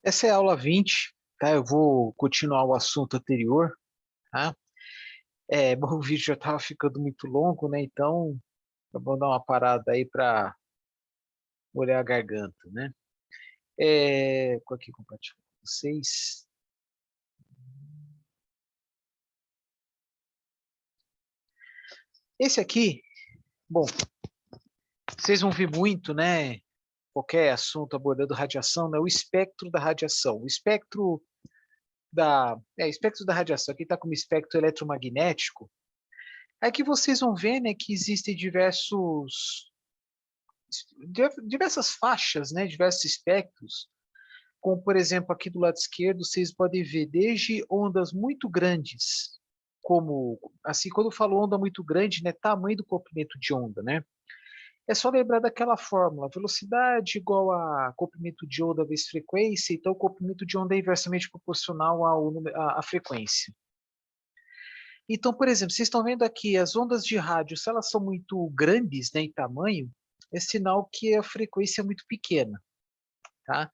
Essa é a aula 20, tá? Eu vou continuar o assunto anterior, tá? Bom, o vídeo já estava ficando muito longo, né? Então, eu vou dar uma parada aí para molhar a garganta, né? Vou aqui compartilhar com vocês. Esse aqui, bom, vocês vão ver muito, né? Qualquer assunto abordando radiação, né? O espectro da radiação. Espectro da radiação. Aqui está como espectro eletromagnético. É que vocês vão ver, né, que existem diversas faixas, né, diversos espectros, como por exemplo aqui do lado esquerdo vocês podem ver desde ondas muito grandes, como assim quando eu falo onda muito grande, né, tamanho do comprimento de onda, né? É só lembrar daquela fórmula, velocidade igual a comprimento de onda vezes frequência, então o comprimento de onda é inversamente proporcional à frequência. Então, por exemplo, vocês estão vendo aqui as ondas de rádio, se elas são muito grandes, né, em tamanho, é sinal que a frequência é muito pequena, tá?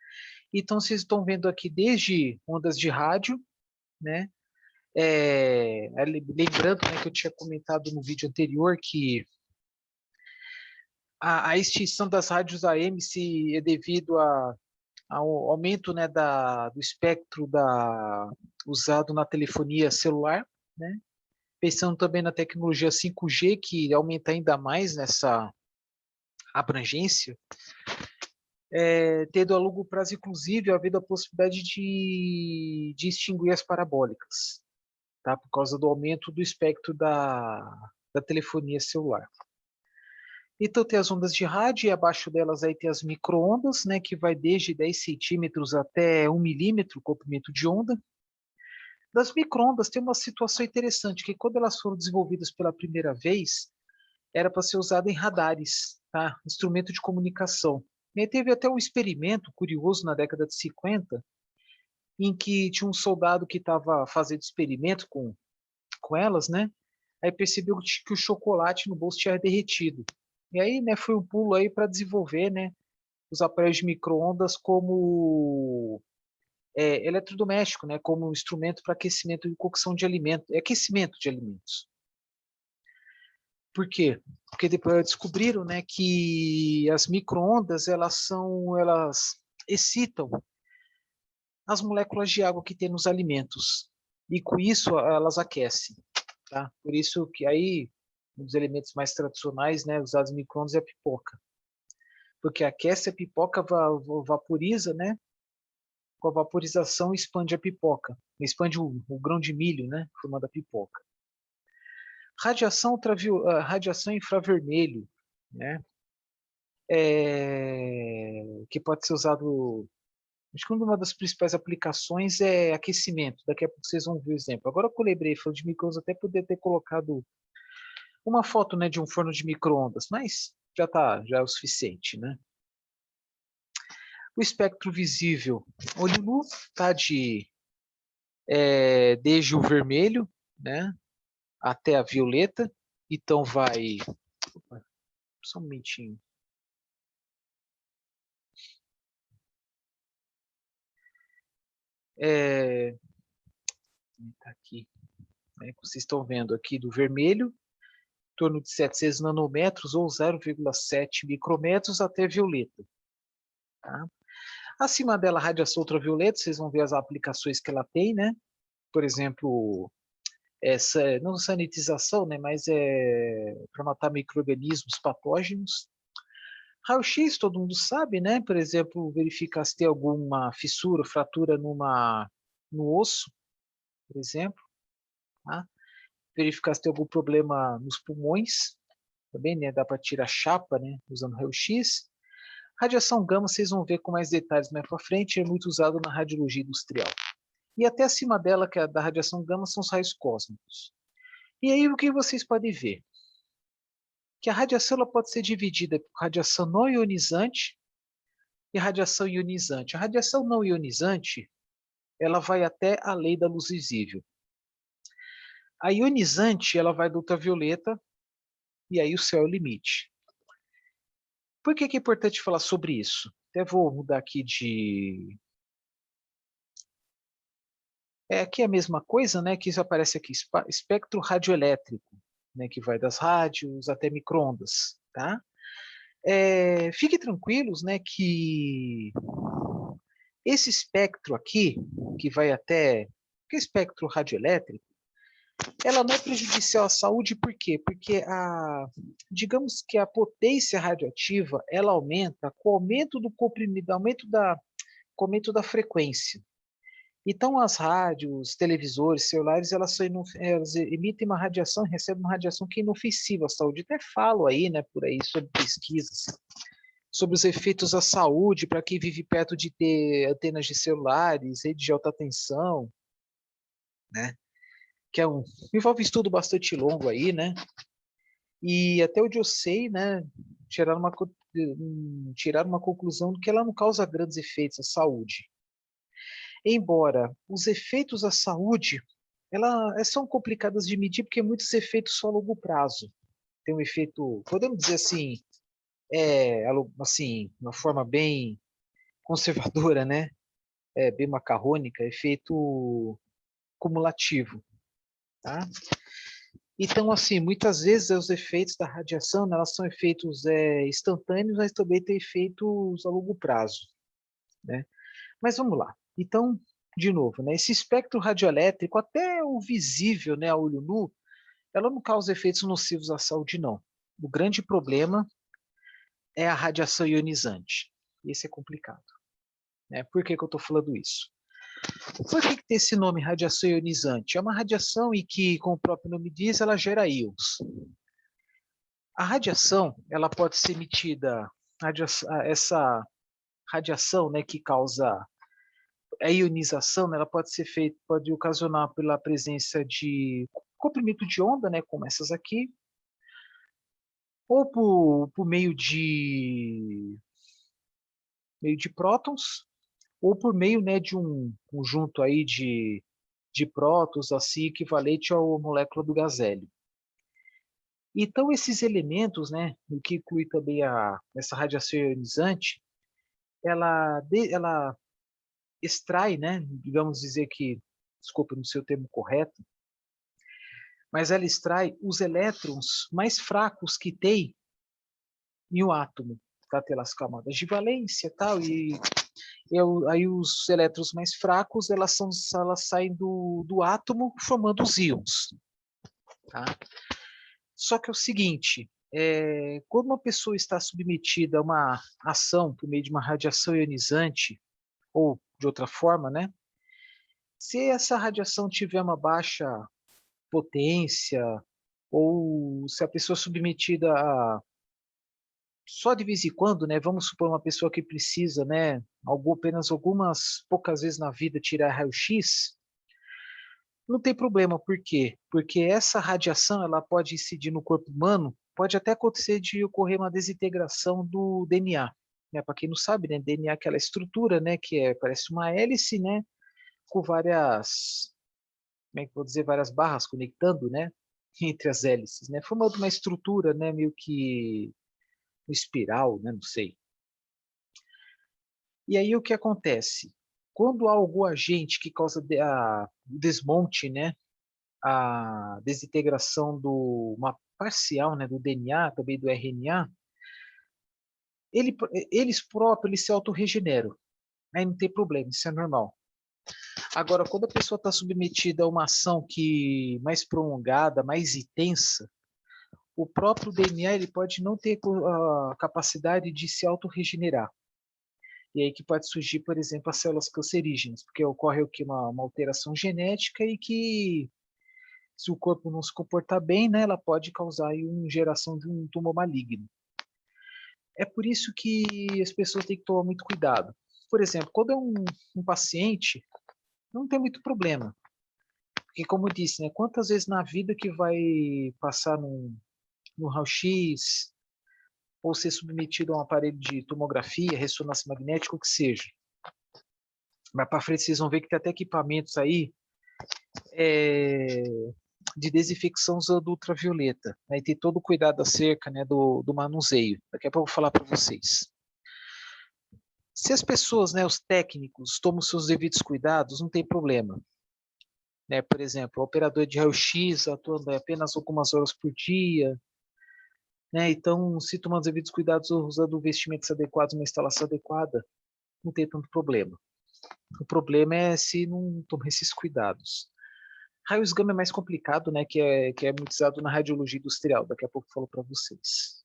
Então, vocês estão vendo aqui desde ondas de rádio, né? Lembrando, né, que eu tinha comentado no vídeo anterior que a extinção das rádios AM se é devido ao aumento, né, do espectro usado na telefonia celular, né? Pensando também na tecnologia 5G, que aumenta ainda mais nessa abrangência, tendo a longo prazo, inclusive, havido a possibilidade de extinguir as parabólicas, tá? Por causa do aumento do espectro da telefonia celular. Então tem as ondas de rádio e abaixo delas aí tem as microondas, né, que vai desde 10 centímetros até 1 milímetro o comprimento de onda. Das microondas tem uma situação interessante, que quando elas foram desenvolvidas pela primeira vez, era para ser usada em radares, tá? Instrumento de comunicação. E aí teve até um experimento curioso na década de 50, em que tinha um soldado que estava fazendo experimento com elas, né? Aí percebeu que o chocolate no bolso tinha derretido. E aí, né, foi um pulo aí para desenvolver, né, os aparelhos de micro-ondas como eletrodoméstico, né, como instrumento para aquecimento e cocção de alimentos, aquecimento de alimentos. Por quê? Porque depois descobriram, né, que as micro-ondas elas excitam as moléculas de água que tem nos alimentos e com isso elas aquecem, tá? Por isso que aí um dos elementos mais tradicionais, né, usados em micro-ondas é a pipoca, porque aquece a pipoca, vaporiza, né? Com a vaporização expande a pipoca, expande o grão de milho, né, formando a pipoca. Radiação infravermelho, né? Que pode ser usado. Acho que uma das principais aplicações é aquecimento. Daqui a pouco vocês vão ver o exemplo. Agora que eu lembrei, falando de micro-ondas, até poder ter colocado uma foto, né, de um forno de micro-ondas, mas já é o suficiente, né? O espectro visível, olho nu, tá desde o vermelho, né, até a violeta. Então vai. Opa, só um momentinho. É, tá aqui, né, vocês estão vendo aqui do vermelho, em torno de 700 nanômetros ou 0,7 micrômetros até violeta. Tá? Acima dela, a radiação ultravioleta, vocês vão ver as aplicações que ela tem, né? Por exemplo, essa não sanitização, né, mas para matar micro-organismos patógenos. Raio-X, todo mundo sabe, né? Por exemplo, verificar se tem alguma fissura, fratura no osso, por exemplo. Tá? Verificar se tem algum problema nos pulmões, também, né? Dá para tirar chapa, né? Usando raio-X. Radiação gama, vocês vão ver com mais detalhes mais para frente, é muito usado na radiologia industrial. E até acima dela, que é da radiação gama, são os raios cósmicos. E aí o que vocês podem ver? Que a radiação ela pode ser dividida por radiação não ionizante e radiação ionizante. A radiação não ionizante, ela vai até a lei da luz visível. A ionizante, ela vai do ultravioleta e aí o céu é o limite. Por que é importante falar sobre isso? Até vou mudar aqui Aqui é a mesma coisa, né, que isso aparece aqui, espectro radioelétrico, né, que vai das rádios até micro-ondas, tá? Fiquem tranquilos, né, que esse espectro aqui, que vai até, que é espectro radioelétrico, ela não é prejudicial à saúde, por quê? Porque digamos que a potência radioativa, ela aumenta com o aumento do comprimento, com o aumento da frequência. Então, as rádios, televisores, celulares, elas emitem uma radiação, recebem uma radiação que é inofensiva à saúde. Até falo aí, né, por aí, sobre pesquisas, sobre os efeitos à saúde para quem vive perto de ter antenas de celulares, rede de alta tensão, né, que envolve estudo bastante longo aí, né, e até onde eu sei, né, tiraram uma conclusão de que ela não causa grandes efeitos à saúde. Embora os efeitos à saúde são complicadas de medir porque muitos efeitos são a longo prazo. Tem um efeito, podemos dizer assim, assim, uma forma bem conservadora, né? Bem macarrônica, efeito cumulativo, tá? Então, assim, muitas vezes os efeitos da radiação, né, elas são efeitos instantâneos, mas também tem efeitos a longo prazo, né? Mas vamos lá. Então, de novo, né, esse espectro radioelétrico, até o visível, né, a olho nu, ela não causa efeitos nocivos à saúde, não. O grande problema é a radiação ionizante. Esse é complicado. Né? Por que eu estou falando isso? Por que tem esse nome radiação ionizante? É uma radiação em que, como o próprio nome diz, ela gera íons. A radiação, ela pode ser emitida, essa radiação, né, que causa a ionização, né, ela pode ser feita, pode ocasionar pela presença de comprimento de onda, né, como essas aqui, ou por meio de prótons, ou por meio, né, de um conjunto aí de prótons, assim, equivalente à molécula do gás hélio. Então, esses elementos, né, o que inclui também essa radiação ionizante, ela extrai, né, digamos dizer que, desculpa, não sei o termo correto, mas ela extrai os elétrons mais fracos que tem em um átomo, tá? Pelas camadas de valência tal, aí os elétrons mais fracos, elas saem do átomo formando os íons. Tá? Só que é o seguinte, quando uma pessoa está submetida a uma ação por meio de uma radiação ionizante, ou de outra forma, né? Se essa radiação tiver uma baixa potência, ou se a pessoa é submetida a só de vez em quando, né? Vamos supor uma pessoa que precisa, né? Apenas algumas poucas vezes na vida tirar raio-x, não tem problema. Por quê? Porque essa radiação ela pode incidir no corpo humano, pode até acontecer de ocorrer uma desintegração do DNA. Né? Para quem não sabe, né? DNA é aquela estrutura, né? Que parece uma hélice, né? Com várias, como é que vou dizer, várias barras conectando, né? Entre as hélices, né? Formando uma estrutura, né? Meio que uma espiral, né? Não sei. E aí o que acontece? Quando há algum agente que causa o desmonte, né, a desintegração uma parcial, né, do DNA, também do RNA, eles próprios eles se autorregeneram. Aí não tem problema, isso é normal. Agora, quando a pessoa está submetida a uma ação que mais prolongada, mais intensa, o próprio DNA ele pode não ter a capacidade de se autorregenerar. E aí que pode surgir, por exemplo, as células cancerígenas, porque ocorre o que uma alteração genética e que, se o corpo não se comportar bem, né, ela pode causar aí uma geração de um tumor maligno. É por isso que as pessoas têm que tomar muito cuidado. Por exemplo, quando é um paciente, não tem muito problema. Porque, como eu disse, né, quantas vezes na vida que vai passar no raio-x ou ser submetido a um aparelho de tomografia, ressonância magnética, o que seja. Mas para frente vocês vão ver que tem até equipamentos aí de desinfecção usando ultravioleta. Né, e tem todo o cuidado acerca, né, do manuseio. Daqui a pouco eu vou falar para vocês. Se as pessoas, né, os técnicos, tomam seus devidos cuidados, não tem problema. né? Por exemplo, o operador de raio-x atuando apenas algumas horas por dia, né? Então, se tomando os devidos cuidados, usando vestimentos adequados, uma instalação adequada, não tem tanto problema. O problema é se não tomar esses cuidados. Raios gama é mais complicado, né? Que é muito usado na radiologia industrial. Daqui a pouco eu falo para vocês.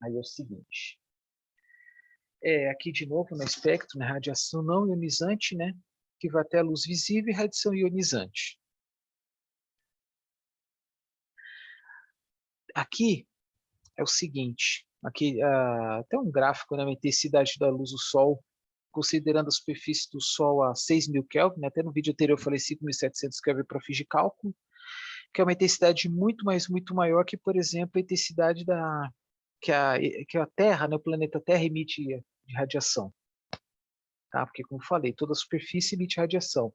Aí é o seguinte. Aqui de novo no espectro, né, radiação não ionizante, né, que vai até a luz visível, e radiação ionizante. Aqui é o seguinte, aqui tem um gráfico, né, a intensidade da luz do Sol, considerando a superfície do Sol a 6.000 Kelvin, né, até no vídeo anterior eu falei 5.700 Kelvin para fins de cálculo, que é uma intensidade muito maior que, por exemplo, a intensidade que a Terra, né, o planeta Terra emite de radiação. Tá? Porque, como falei, toda a superfície emite radiação.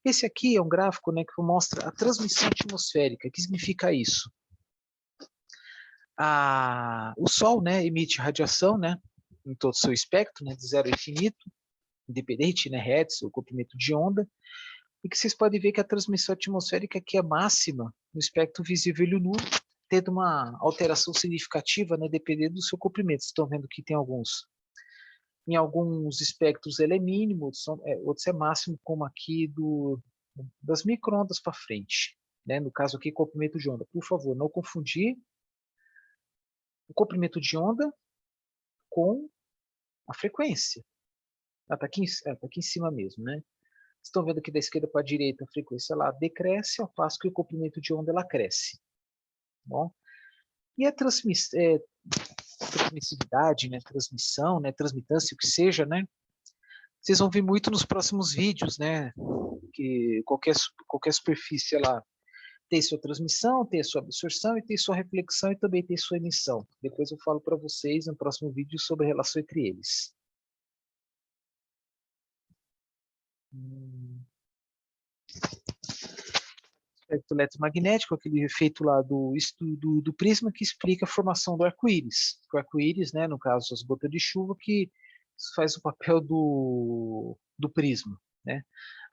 Esse aqui é um gráfico, né, que mostra a transmissão atmosférica. O que significa isso? O Sol, né, emite radiação, né, em todo o seu espectro, né, de zero a infinito, independente, né, hertz, o comprimento de onda, e que vocês podem ver que a transmissão atmosférica aqui é máxima no espectro visível e nulo, tendo uma alteração significativa, né, dependendo do seu comprimento. Vocês estão vendo que tem em alguns espectros ele é mínimo, outros é máximo, como aqui das microondas para frente. Né? No caso aqui, comprimento de onda. Por favor, não confundir o comprimento de onda com a frequência. Está aqui em cima mesmo. Né? Vocês estão vendo que da esquerda para a direita a frequência ela decresce, ao passo que o comprimento de onda ela cresce. Bom? E a transmissividade, né? Transmissão, né? Transmitância, o que seja, né? Vocês vão ver muito nos próximos vídeos, né? Que qualquer superfície ela tem sua transmissão, tem sua absorção e tem sua reflexão e também tem sua emissão. Depois eu falo para vocês no próximo vídeo sobre a relação entre eles. Espectro eletromagnético, aquele efeito lá do prisma que explica a formação do arco-íris. O arco-íris, né, no caso as gotas de chuva, que faz o papel do prisma. Né?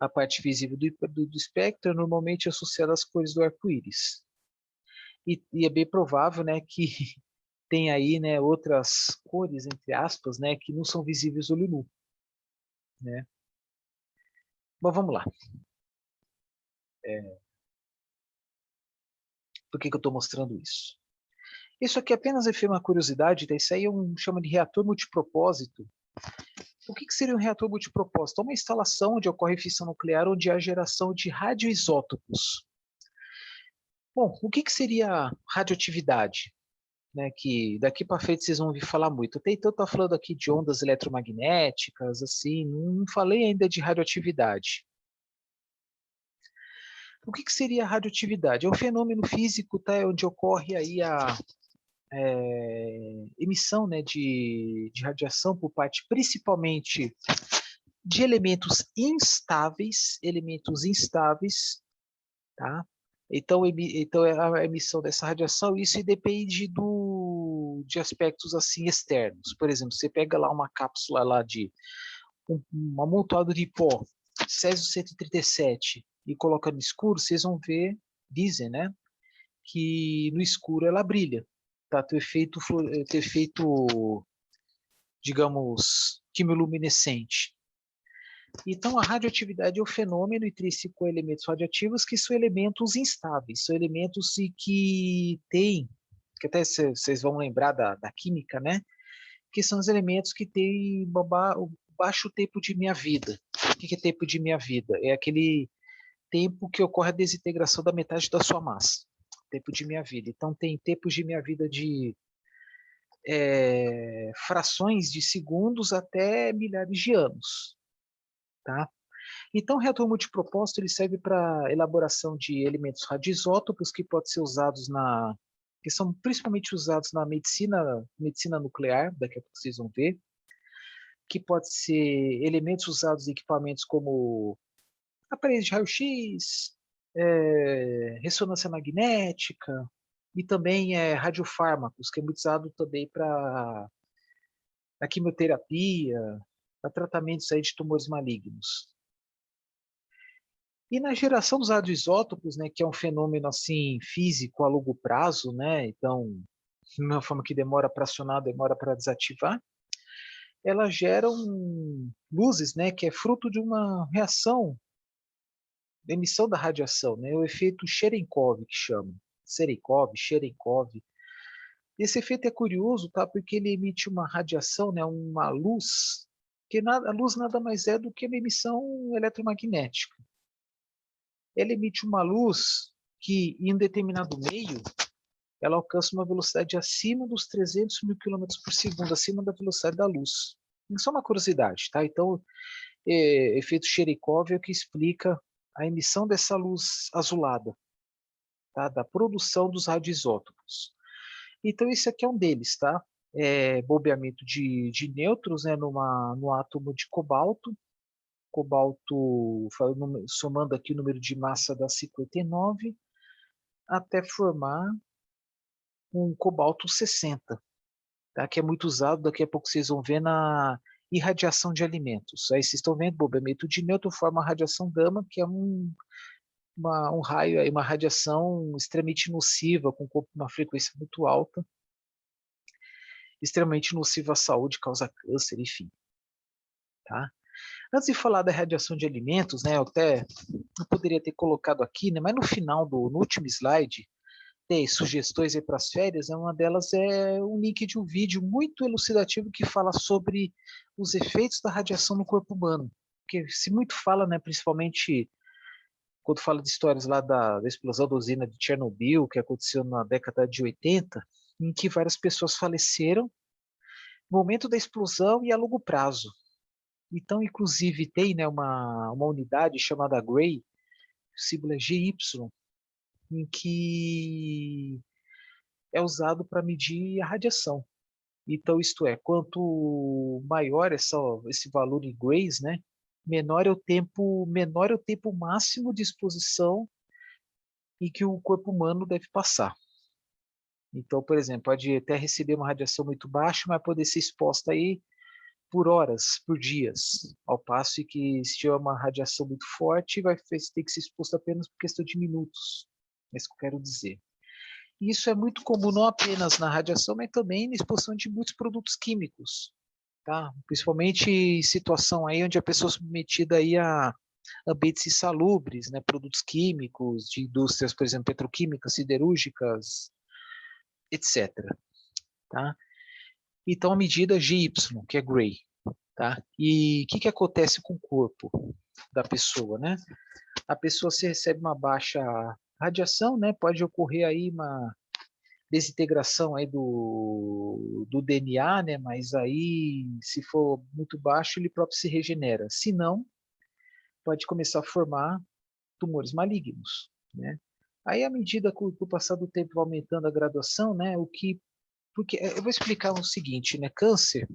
A parte visível do espectro é normalmente associada às cores do arco-íris. E é bem provável, né, que tem aí, né, outras cores, entre aspas, né, que não são visíveis olho nu. Né? Bom, vamos lá. Por que eu estou mostrando isso? Isso aqui apenas é uma curiosidade, tá? Isso aí chama de reator multipropósito. O que seria um reator multipropósito? É uma instalação onde ocorre fissão nuclear, onde há geração de radioisótopos. Bom, o que seria radioatividade? Né, que daqui para frente vocês vão ouvir falar muito. Até então estou falando aqui de ondas eletromagnéticas, assim, não falei ainda de radioatividade. O que seria a radioatividade? É um fenômeno físico, tá, onde ocorre aí a emissão, né, de radiação por parte principalmente de elementos instáveis, tá? Então a emissão dessa radiação, isso depende de aspectos assim externos. Por exemplo, você pega lá uma cápsula lá de um amontoado de pó, Césio 137, e coloca no escuro, vocês vão ver, dizem, né, que no escuro ela brilha, tá? Ter feito, digamos, quimiluminescente. Então, a radioatividade é o fenômeno intrínseco a elementos radioativos que são elementos instáveis, são elementos que têm, que até vocês vão lembrar da química, né? Que são os elementos que têm baixo tempo de meia-vida. O que é tempo de meia-vida? É aquele tempo que ocorre a desintegração da metade da sua massa. Tempo de meia-vida. Então, tem tempos de meia-vida de frações de segundos até milhares de anos. Tá? Então, o reator multipropósito ele serve para elaboração de elementos radioisótopos que podem ser usados que são principalmente usados na medicina nuclear, daqui a pouco vocês vão ver, que pode ser elementos usados em equipamentos como aparelhos de raio-x, ressonância magnética e também radiofármacos, que é muito usado também para a quimioterapia, para tratamentos aí de tumores malignos. E na geração dos radioisótopos, né, que é um fenômeno assim físico a longo prazo, né, então, de uma forma que demora para acionar, demora para desativar, elas geram luzes, né, que é fruto de uma reação, de emissão da radiação, né, o efeito Cherenkov, que chama. Cherenkov. Esse efeito é curioso, tá, porque ele emite uma radiação, né, uma luz, que a luz nada mais é do que uma emissão eletromagnética. Ela emite uma luz que, em um determinado meio, ela alcança uma velocidade acima dos 300 mil quilômetros por segundo, acima da velocidade da luz. Só uma curiosidade, tá? Então, efeito Cherenkov é o que explica a emissão dessa luz azulada, tá? Da produção dos radioisótopos. Então, esse aqui é um deles, tá? Bombeamento de nêutrons, né, no átomo de cobalto, somando aqui o número de massa da 59, até formar um cobalto 60, tá? Que é muito usado, daqui a pouco vocês vão ver na irradiação de alimentos. Aí vocês estão vendo, bombeamento de nêutron forma a radiação gama, que é um raio, uma radiação extremamente nociva, com uma frequência muito alta, extremamente nociva à saúde, causa câncer, enfim. Tá? Antes de falar da radiação de alimentos, né, eu poderia ter colocado aqui, né, mas no final, no último slide, tem sugestões para as férias, né, uma delas é um link de um vídeo muito elucidativo que fala sobre os efeitos da radiação no corpo humano. Porque se muito fala, né, principalmente quando fala de histórias lá da explosão da usina de Chernobyl, que aconteceu na década de 80, em que várias pessoas faleceram no momento da explosão e a longo prazo. Então, inclusive, tem, né, uma unidade chamada GRAY, o símbolo é GY, em que é usado para medir a radiação. Então, isto é, quanto maior esse valor em grays, né, menor é o tempo máximo de exposição em que o corpo humano deve passar. Então, por exemplo, pode até receber uma radiação muito baixa, mas poder ser exposta aí por horas, por dias, ao passo que se tiver uma radiação muito forte, vai ter que ser exposto apenas por questão de minutos. É isso que eu quero dizer. E isso é muito comum não apenas na radiação, mas também na exposição de muitos produtos químicos, tá? Principalmente em situação aí onde a pessoa é submetida aí a ambientes insalubres, né? Produtos químicos, de indústrias, por exemplo, petroquímicas, siderúrgicas, etc. Tá? Então, a medida GY, que é gray, tá? E o que acontece com o corpo da pessoa, né? A pessoa se recebe uma baixa radiação, né? Pode ocorrer aí uma desintegração aí do DNA, né? Mas aí, se for muito baixo, ele próprio se regenera. Se não, pode começar a formar tumores malignos, né? Aí, à medida que o passar do tempo vai aumentando a graduação, né? Porque eu vou explicar o seguinte, né? Câncer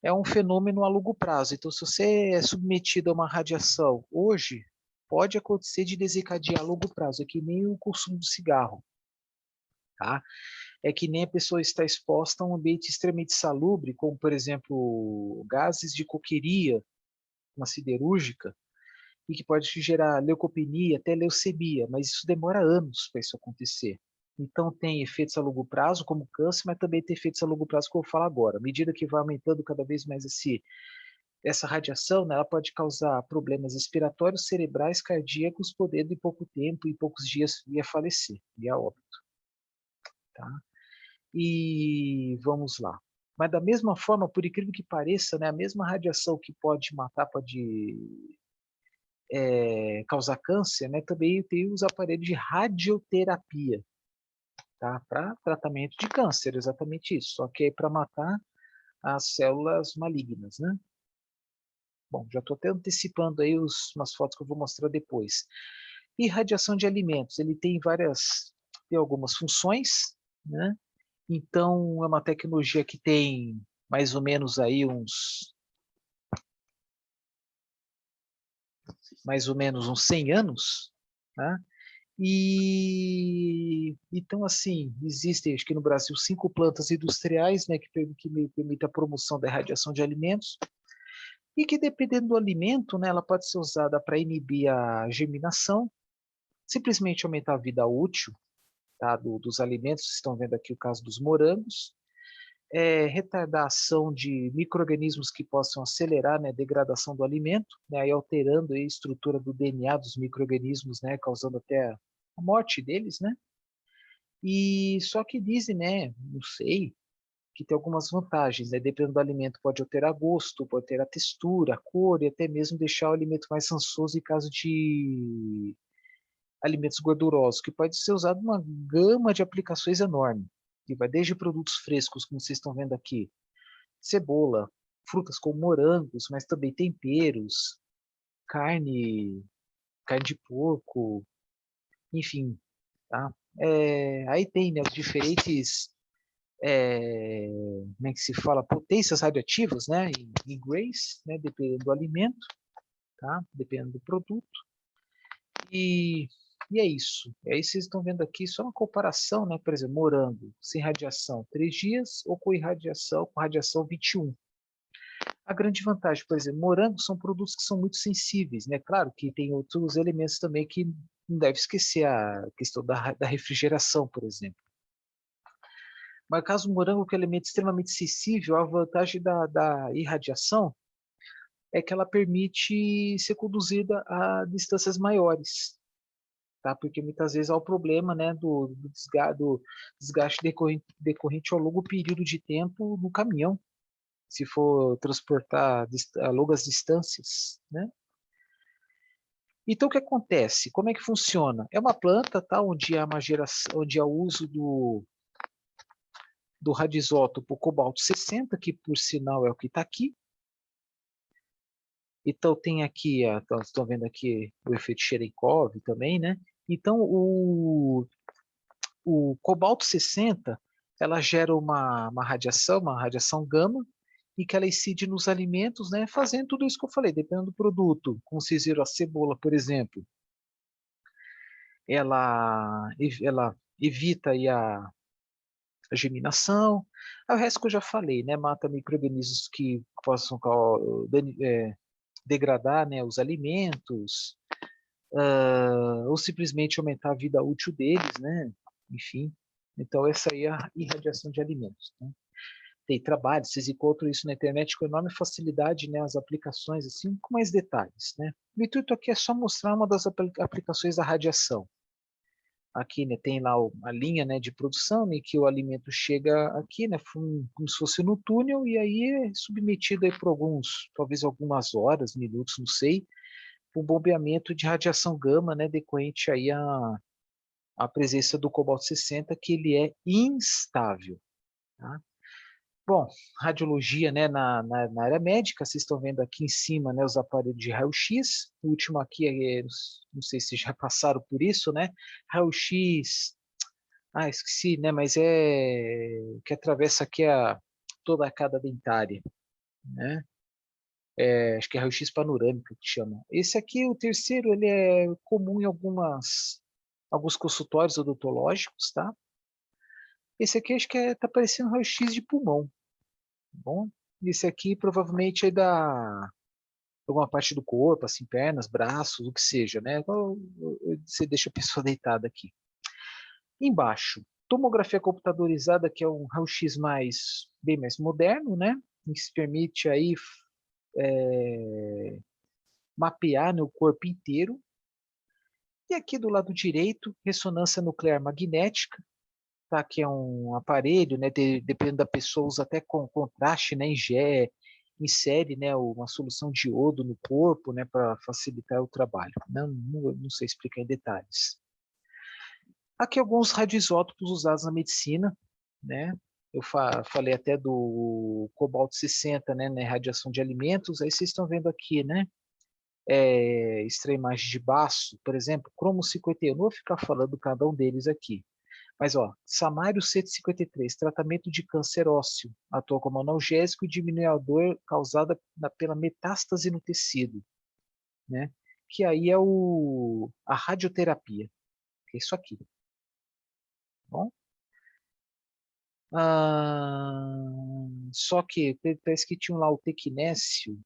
é um fenômeno a longo prazo. Então, se você é submetido a uma radiação hoje, pode acontecer de desencadear a longo prazo. É que nem o consumo do cigarro, tá? É que nem a pessoa está exposta a um ambiente extremamente salubre, como, por exemplo, gases de coqueria, uma siderúrgica, e que pode gerar leucopenia, até leucemia, mas isso demora anos para isso acontecer. Então, tem efeitos a longo prazo, como câncer, mas também tem efeitos a longo prazo, que eu vou falar agora. À medida que vai aumentando cada vez mais essa radiação, né, ela pode causar problemas respiratórios, cerebrais, cardíacos, podendo em pouco tempo, em poucos dias, vir a falecer, vir a óbito. Tá? E vamos lá. Mas da mesma forma, por incrível que pareça, né, a mesma radiação que pode matar, pode causar câncer, né, também tem os aparelhos de radioterapia, tá, para tratamento de câncer, exatamente isso. Só que é para matar as células malignas, né? Bom, já estou até antecipando aí umas fotos que eu vou mostrar depois. E radiação de alimentos, ele tem algumas funções, né? Então, é uma tecnologia que tem mais ou menos aí uns 100 anos, né? E então, assim, existem, acho que no Brasil, 5 plantas industriais, né, que permitem a promoção da irradiação de alimentos. e que dependendo do alimento, né, ela pode ser usada para inibir a germinação, simplesmente aumentar a vida útil, tá, dos alimentos. Vocês estão vendo aqui o caso dos morangos, retardar a ação de micro-organismos que possam acelerar, né, a degradação do alimento, né, aí alterando aí a estrutura do DNA dos micro-organismos, né, causando até a morte deles, né? E só que dizem, né, não sei, que tem algumas vantagens, né? Dependendo do alimento, pode alterar gosto, pode alterar textura, cor e até mesmo deixar o alimento mais rançoso em caso de alimentos gordurosos, que pode ser usado uma gama de aplicações enorme, que vai desde produtos frescos, como vocês estão vendo aqui, cebola, frutas como morangos, mas também temperos, carne, carne de porco, enfim, tá? Aí tem, né, os diferentes, como é que se fala, potências radioativas, né, em grays, né, dependendo do alimento, tá? Dependendo do produto. E, e é isso. E aí vocês estão vendo aqui só uma comparação, né? Por exemplo, morango sem radiação 3 dias ou com radiação 21. A grande vantagem, por exemplo, morangos são produtos que são muito sensíveis, né? Claro que tem outros elementos também que não deve esquecer a questão da refrigeração, por exemplo. Mas caso o morango, que é um elemento extremamente sensível, a vantagem da irradiação é que ela permite ser conduzida a distâncias maiores, tá? Porque muitas vezes há o problema, né, do desgaste decorrente ao longo período de tempo no caminhão, se for transportar a longas distâncias, né? Então, o que acontece? Como é que funciona? É uma planta, tá, onde há uma geração, onde há o uso do radisótopo cobalto 60, que por sinal é o que está aqui. Então tem aqui, estão vendo aqui o efeito Cherenkov também, né? Então o cobalto 60, ela gera uma radiação gama, e que ela incide nos alimentos, né? Fazendo tudo isso que eu falei, dependendo do produto. Como vocês viram, a cebola, por exemplo, ela evita aí a germinação. O resto que eu já falei, né? Mata micro-organismos que possam degradar, né, os alimentos, ou simplesmente aumentar a vida útil deles, né? Enfim, então essa aí é a irradiação de alimentos, né? Tem trabalho, vocês encontram isso na internet com enorme facilidade, né? As aplicações assim, com mais detalhes, né? O intuito aqui é só mostrar uma das aplicações da radiação. Aqui, né, tem lá a linha, né, de produção, né, que o alimento chega aqui, né, como se fosse no túnel, e aí é submetido aí por talvez algumas horas, minutos, não sei, o bombeamento de radiação gama, né, decorrente aí a presença do cobalto 60, que ele é instável, tá? Bom, radiologia, né, na área médica, vocês estão vendo aqui em cima, né, os aparelhos de raio-x. O último aqui, não sei se já passaram por isso, né? Raio-x, esqueci, né, mas que atravessa aqui toda a cada dentária, né? Acho que é raio-x panorâmico que chama. Esse aqui, o terceiro, ele é comum em alguns consultórios odontológicos, tá? Esse aqui acho que tá parecendo raio-x de pulmão, tá bom? Esse aqui provavelmente é da alguma parte do corpo, assim, pernas, braços, o que seja, né? Você deixa a pessoa deitada aqui. Embaixo, tomografia computadorizada, que é um raio-x bem mais moderno, né? Que se permite aí mapear, né, o corpo inteiro. E aqui do lado direito, ressonância nuclear magnética, tá? Que é um aparelho, né? Dependendo da pessoa, usa até com contraste, né? Insere, né, uma solução de iodo no corpo, né? Para facilitar o trabalho. Não sei explicar em detalhes. Aqui alguns radioisótopos usados na medicina, né? Eu falei até do cobalto 60, né? Na radiação de alimentos. Aí vocês estão vendo aqui, né? Extrair imagem de baço, por exemplo, cromo 51. Não vou ficar falando cada um deles aqui. Mas, ó, Samário 153, tratamento de câncer ósseo, atua como analgésico e diminui a dor causada pela metástase no tecido, né? Que aí é a radioterapia, que é isso aqui, tá bom? Só que parece que tinha lá o tecnésio,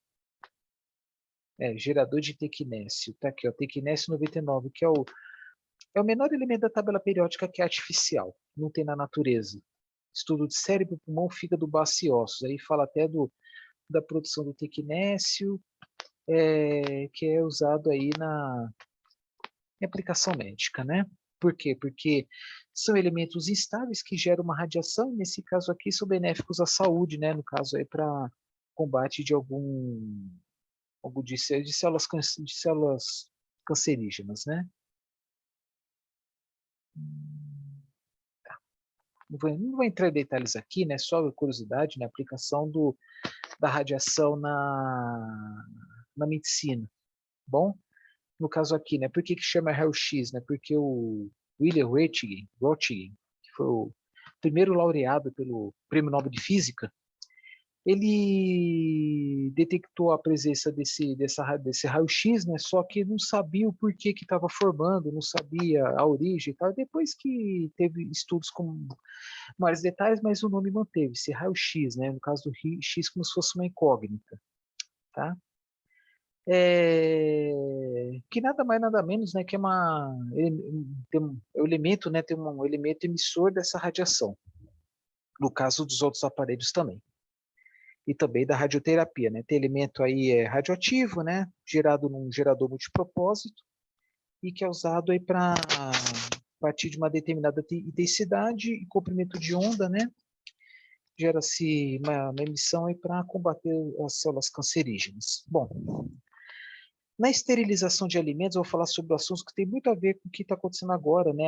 Gerador de Tecnésio. Tá aqui, ó, Tecnésio 99, que é o menor elemento da tabela periódica que é artificial, não tem na natureza. Estudo de cérebro, pulmão, fígado, baço e ossos. Aí fala até da produção do tecnésio, que é usado aí em aplicação médica, né? Por quê? Porque são elementos instáveis que geram uma radiação, e nesse caso aqui são benéficos à saúde, né? No caso aí para combate de de células cancerígenas, né? Não vou entrar em detalhes aqui, né? Só curiosidade, né? Aplicação da radiação na medicina. Bom, no caso aqui, né? Por que chama raio-x, né? Porque o William Röntgen, que foi o primeiro laureado pelo Prêmio Nobel de Física, ele detectou a presença desse raio-x, né? Só que não sabia o porquê que estava formando, não sabia a origem e tal. Depois que teve estudos com mais detalhes, mas o nome manteve-se, raio-x, né? No caso do X como se fosse uma incógnita, tá? Que nada mais nada menos, né, que é o elemento, né, tem um elemento emissor dessa radiação. No caso dos outros aparelhos também. E também da radioterapia, né? Tem elemento aí radioativo, né, gerado num gerador multipropósito e que é usado aí para partir de uma determinada intensidade e comprimento de onda, né, gera-se uma emissão aí para combater as células cancerígenas. Bom, na esterilização de alimentos, eu vou falar sobre assuntos que tem muito a ver com o que está acontecendo agora, né?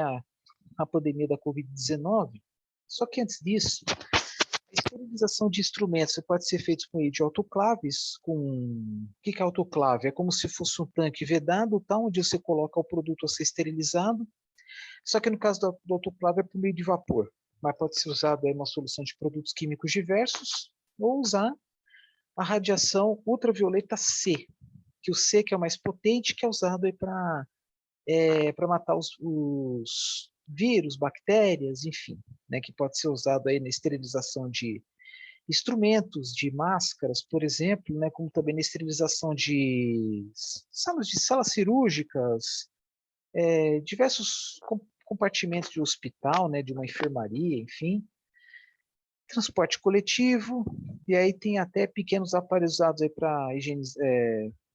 A pandemia da Covid-19. Só que antes disso, a esterilização de instrumentos pode ser feita por meio de autoclaves. O que é autoclave? É como se fosse um tanque vedado, tá? Onde você coloca o produto a ser esterilizado. Só que no caso do autoclave é por meio de vapor. Mas pode ser usado aí uma solução de produtos químicos diversos ou usar a radiação ultravioleta C, que o C que é o mais potente, que é usado para matar os vírus, bactérias, enfim, né, que pode ser usado aí na esterilização de instrumentos, de máscaras, por exemplo, né, como também na esterilização de salas cirúrgicas, diversos compartimentos de hospital, né, de uma enfermaria, enfim, transporte coletivo, e aí tem até pequenos aparelhos usados aí para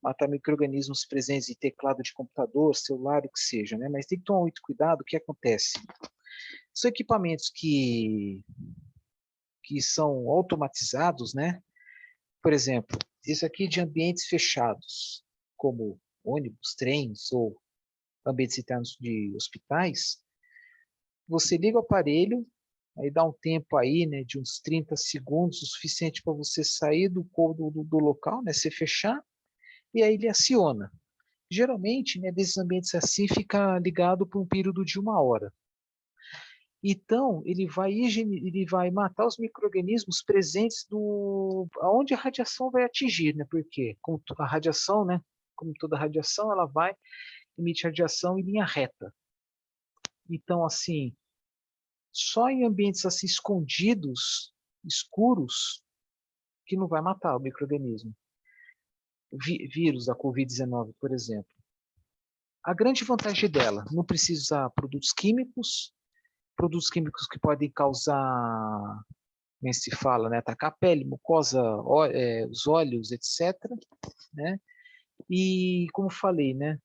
matar micro-organismos presentes em teclado de computador, celular, o que seja, né? Mas tem que tomar muito cuidado, o que acontece? São equipamentos que são automatizados, né? Por exemplo, isso aqui de ambientes fechados, como ônibus, trens ou ambientes internos de hospitais, você liga o aparelho, aí dá um tempo aí, né, de uns 30 segundos, o suficiente para você sair do local, né, se fechar, e aí ele aciona. Geralmente, né, desses ambientes assim, fica ligado por um período de 1 hora. Então, ele vai matar os micro-organismos presentes aonde a radiação vai atingir, né? Porque como a radiação, né, como toda radiação, ela vai emitir radiação em linha reta. Então, assim, só em ambientes assim escondidos, escuros, que não vai matar o micro-organismo. Vírus da Covid-19, por exemplo. A grande vantagem dela, não precisa usar produtos químicos que podem causar, como se fala, né, atacar a pele, mucosa, os olhos, etc. Né? E como falei, né,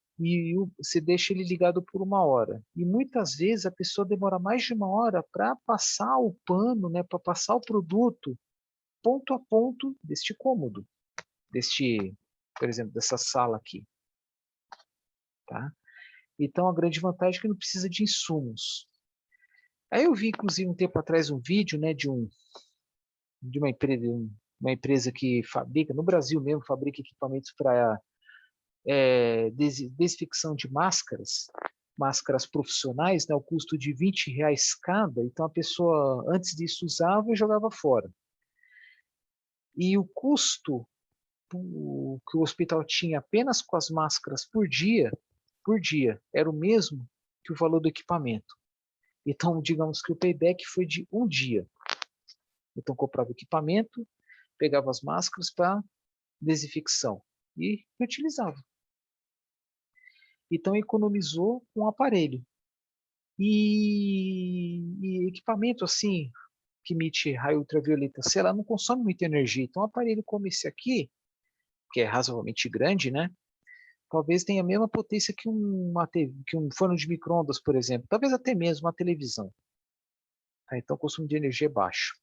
você deixa ele ligado por 1 hora. E muitas vezes a pessoa demora mais de 1 hora para passar o pano, né, para passar o produto ponto a ponto deste cômodo, por exemplo, dessa sala aqui. Tá? Então a grande vantagem é que não precisa de insumos. Aí eu vi, inclusive, um tempo atrás um vídeo, né, de uma empresa que fabrica, no Brasil mesmo, fabrica equipamentos para desinfecção de máscaras profissionais, né, o custo de R$ 20 cada, então a pessoa antes disso usava e jogava fora. E o custo que o hospital tinha apenas com as máscaras por dia, era o mesmo que o valor do equipamento. Então, digamos que o payback foi de 1 dia. Então, comprava o equipamento, pegava as máscaras para desinfecção. e reutilizava. Então economizou um aparelho. E equipamento assim, que emite raio ultravioleta, sei lá, não consome muita energia. Então um aparelho como esse aqui, que é razoavelmente grande, né? Talvez tenha a mesma potência que que um forno de micro-ondas, por exemplo. Talvez até mesmo uma televisão. Tá? Então o consumo de energia é baixo.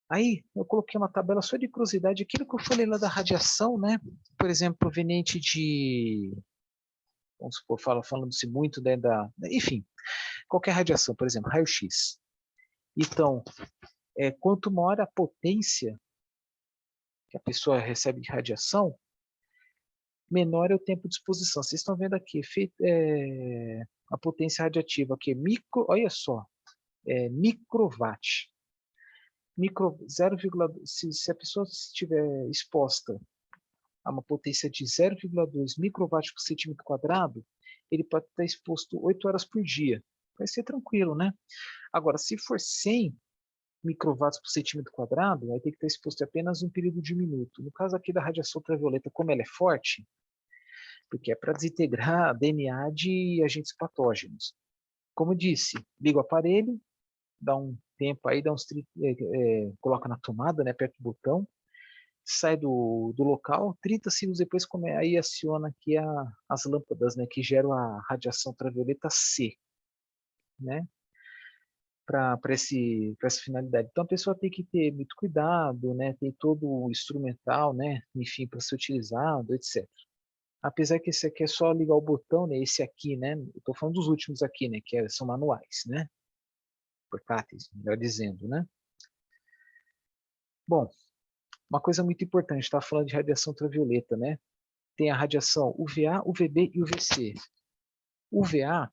Aí eu coloquei uma tabela só de curiosidade, aquilo que eu falei lá da radiação, né? Por exemplo, proveniente de, vamos supor, falando-se muito, né, enfim, qualquer radiação, por exemplo, raio-x. Então, quanto maior a potência que a pessoa recebe de radiação, menor é o tempo de exposição. Vocês estão vendo aqui, a potência radiativa, aqui, olha só, microwatt. 0,2, se a pessoa estiver exposta a uma potência de 0,2 microwatt por centímetro quadrado, ele pode estar exposto 8 horas por dia. Vai ser tranquilo, né? Agora, se for 100 microwatts por centímetro quadrado, vai ter que estar exposto apenas um período de 1 minuto. No caso aqui da radiação ultravioleta, como ela é forte, porque é para desintegrar DNA de agentes patógenos. Como eu disse, liga o aparelho, dá um tempo aí, coloca na tomada, né, perto do botão, sai do local, 30 segundos depois aí aciona aqui as lâmpadas, né, que geram a radiação ultravioleta C, né, para essa finalidade. Então a pessoa tem que ter muito cuidado, né, tem todo o instrumental, né, enfim, para ser utilizado, etc. Apesar que esse aqui é só ligar o botão, né, esse aqui, né, eu estou falando dos últimos aqui, né, que são manuais, né, portáteis, melhor dizendo, né. Bom, uma coisa muito importante, está falando de radiação ultravioleta, né? Tem a radiação UVA, UVB e UVC. UVA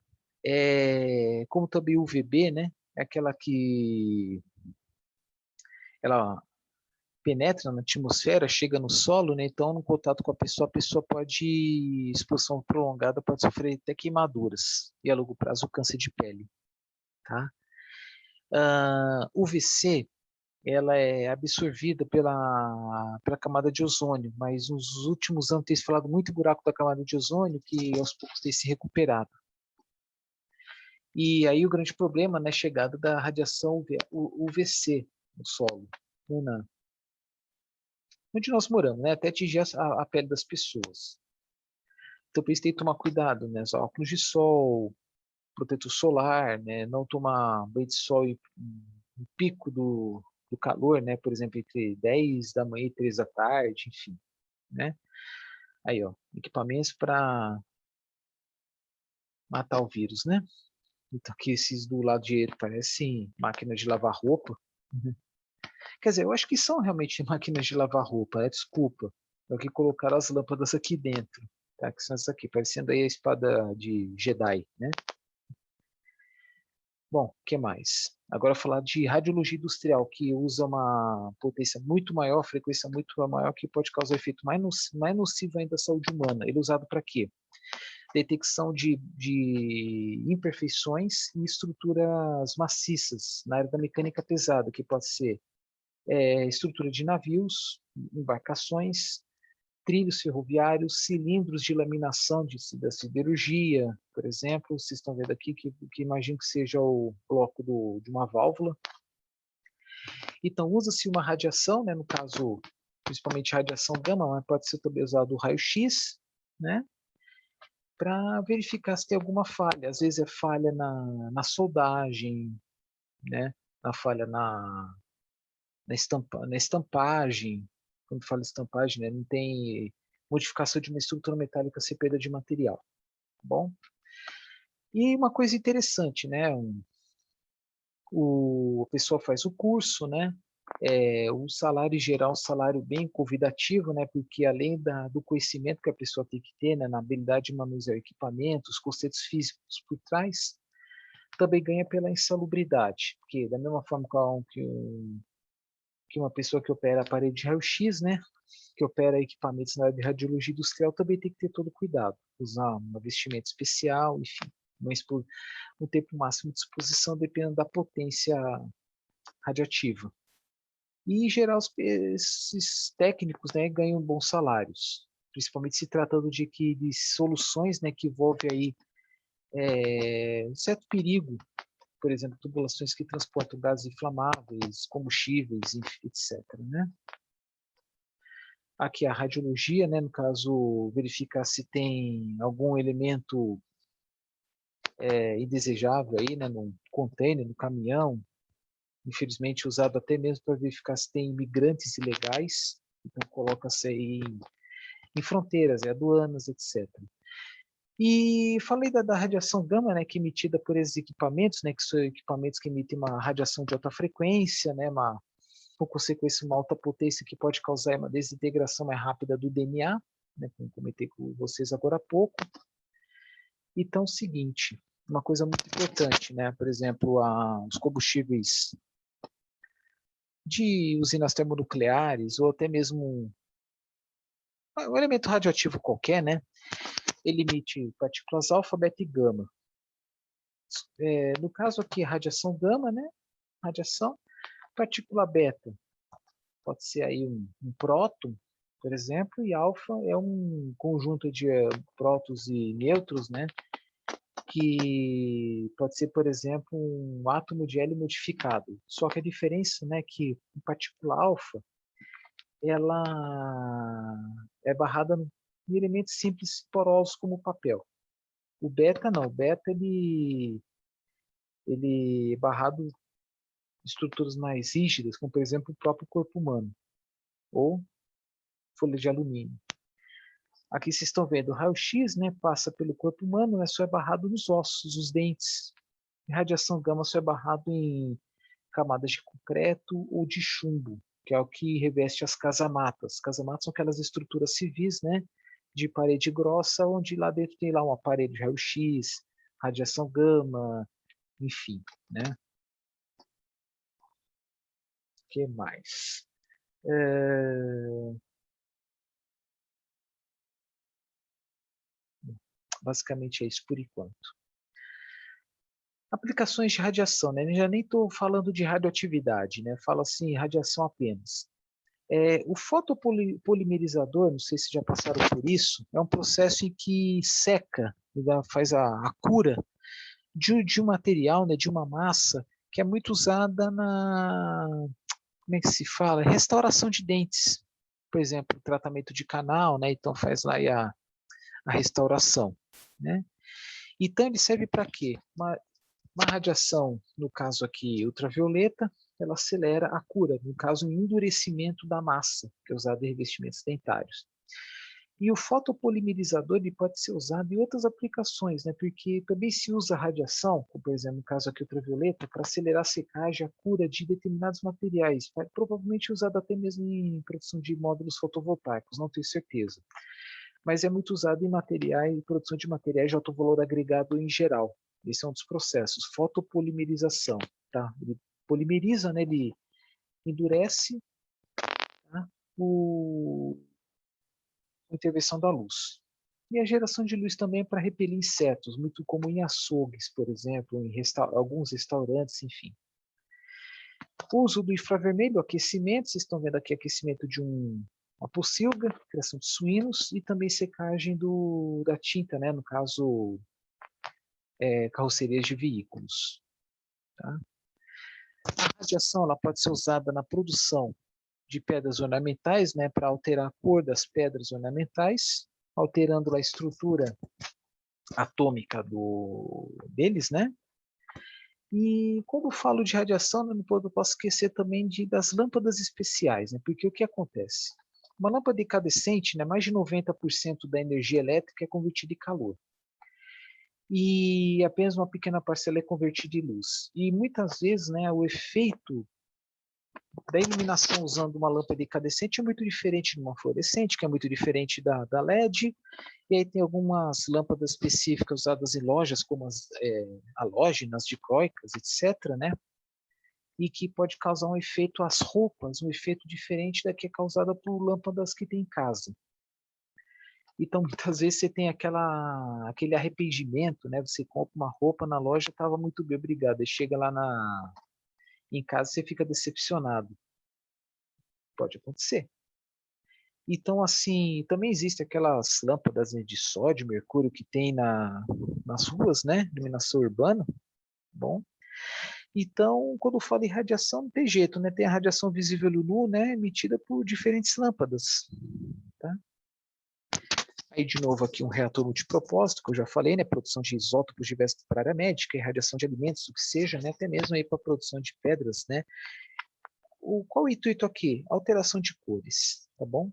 como também UVB, né? É aquela que ela penetra na atmosfera, chega no solo, né? Então, no contato com a pessoa pode, exposição prolongada, pode sofrer até queimaduras e a longo prazo câncer de pele, tá? UVC ela é absorvida pela camada de ozônio, mas nos últimos anos tem se falado muito do buraco da camada de ozônio, que aos poucos tem se recuperado. E aí o grande problema, né, chegada da radiação UVC no solo, onde nós moramos, né, até atingir a pele das pessoas. Então por isso tem que tomar cuidado, né, óculos de sol, protetor solar, né, não tomar banho de sol no pico do calor, né, por exemplo, entre 10 da manhã e 3 da tarde, enfim, né. Aí, ó, equipamentos para matar o vírus, né. Então aqui esses do lado direito parecem máquinas de lavar roupa. Uhum. Quer dizer, eu acho que são realmente máquinas de lavar roupa, né? Desculpa. É o que colocaram as lâmpadas aqui dentro, tá? Que são essas aqui, parecendo aí a espada de Jedi, né? Bom, o que mais? Agora falar de radiologia industrial, que usa uma potência muito maior, frequência muito maior, que pode causar efeito mais nocivo ainda à saúde humana. Ele é usado para quê? Detecção de imperfeições em estruturas maciças na área da mecânica pesada, que pode ser estrutura de navios, embarcações, trilhos ferroviários, cilindros de laminação da siderurgia, por exemplo. Vocês estão vendo aqui que imagino que seja o bloco de uma válvula. Então, usa-se uma radiação, né, no caso, principalmente radiação gama, mas pode ser também usado o raio-x, né, para verificar se tem alguma falha. Às vezes é falha na soldagem, né, na falha na estampagem. Quando fala estampagem, né, não tem modificação de uma estrutura metálica sem perda de material. Tá bom? E uma coisa interessante, né, a pessoa faz o curso, né, o salário em geral é um salário bem convidativo, né, porque além do conhecimento que a pessoa tem que ter, né, na habilidade de manusear equipamentos, conceitos físicos por trás, também ganha pela insalubridade, porque da mesma forma que uma pessoa que opera aparelho de raio-x, né, que opera equipamentos na área de radiologia industrial, também tem que ter todo cuidado, usar um vestimento especial, enfim, um tempo máximo de exposição dependendo da potência radiativa. E, em geral, esses técnicos, né, ganham bons salários, principalmente se tratando de soluções, né, que envolvem aí um certo perigo, por exemplo, tubulações que transportam gases inflamáveis, combustíveis, etc. Né? Aqui a radiologia, né, no caso, verificar se tem algum elemento indesejável aí, né, no container, no caminhão, infelizmente usado até mesmo para verificar se tem imigrantes ilegais, então coloca-se aí em fronteiras, aduanas, etc. E falei da radiação gama, né, que é emitida por esses equipamentos, né, que são equipamentos que emitem uma radiação de alta frequência, né, por consequência, uma alta potência que pode causar uma desintegração mais rápida do DNA, né, como comentei com vocês agora há pouco. Então, é o seguinte, uma coisa muito importante, né, por exemplo, os combustíveis de usinas termonucleares, ou até mesmo um elemento radioativo qualquer, né, ele emite partículas alfa, beta e gama. No caso aqui, radiação gama, né, radiação, partícula beta, pode ser aí um próton, por exemplo, e alfa é um conjunto de prótons e nêutrons, né, que pode ser, por exemplo, um átomo de hélio modificado. Só que a diferença, né, que a partícula alfa, ela é barrada em elementos simples porosos como o papel. O beta não, o beta ele é barrado em estruturas mais rígidas, como por exemplo o próprio corpo humano, ou folha de alumínio. Aqui vocês estão vendo, o raio-x, né, passa pelo corpo humano, só é barrado nos ossos, os dentes. E radiação gama só é barrado em camadas de concreto ou de chumbo, que é o que reveste as casamatas. Casamatas são aquelas estruturas civis, né, de parede grossa, onde lá dentro tem lá um aparelho de raio-x, radiação gama, enfim, né? O que mais? Basicamente é isso por enquanto. Aplicações de radiação, né? Eu já nem estou falando de radioatividade, né? Fala assim, radiação apenas. O fotopolimerizador, não sei se já passaram por isso, é um processo em que seca, faz a cura de um material, né, de uma massa, que é muito usada como é que se fala? Restauração de dentes. Por exemplo, tratamento de canal, né? Então faz lá a restauração, né? Então ele serve para quê? Uma radiação, no caso aqui ultravioleta, ela acelera a cura, no caso o endurecimento da massa, que é usado em revestimentos dentários. E o fotopolimerizador ele pode ser usado em outras aplicações, né? Porque também se usa a radiação, como por exemplo no caso aqui ultravioleta, para acelerar a secagem, a cura de determinados materiais, provavelmente usado até mesmo em produção de módulos fotovoltaicos, não tenho certeza. Mas é muito usado em materiais, produção de materiais de alto valor agregado em geral. Esse é um dos processos, fotopolimerização. Tá? Ele polimeriza, né? Ele endurece, tá? A intervenção da luz. E a geração de luz também é para repelir insetos, muito comum em açougues, por exemplo, em alguns restaurantes, enfim. O uso do infravermelho, aquecimento, vocês estão vendo aqui aquecimento de uma pocilga, criação de suínos, e também secagem da tinta, né? No caso, carrocerias de veículos. Tá? A radiação ela pode ser usada na produção de pedras ornamentais, né, para alterar a cor das pedras ornamentais, alterando a estrutura atômica deles, né? E quando eu falo de radiação, eu posso esquecer também das lâmpadas especiais, né? Porque o que acontece? Uma lâmpada incandescente, né, mais de 90% da energia elétrica é convertida em calor. E apenas uma pequena parcela é convertida em luz. E muitas vezes, né, o efeito da iluminação usando uma lâmpada incandescente é muito diferente de uma fluorescente, que é muito diferente da LED, e aí tem algumas lâmpadas específicas usadas em lojas, como as halógenas, dicróicas, etc., né? E que pode causar um efeito às roupas, um efeito diferente da que é causada por lâmpadas que tem em casa. Então, muitas vezes você tem aquele arrependimento, né? Você compra uma roupa na loja, estava muito bem, obrigado. Aí chega lá em casa, você fica decepcionado. Pode acontecer. Então, assim, também existem aquelas lâmpadas, né, de sódio, mercúrio que tem nas ruas, né? Iluminação urbana. Bom, então, quando falo em radiação, não tem jeito, né? Tem a radiação visível nu, né? Emitida por diferentes lâmpadas, tá? Aí, de novo, aqui um reator multipropósito, que eu já falei, né? Produção de isótopos diversos para a área médica, irradiação de alimentos, o que seja, né? Até mesmo aí para a produção de pedras, né? Qual o intuito aqui? Alteração de cores, tá bom?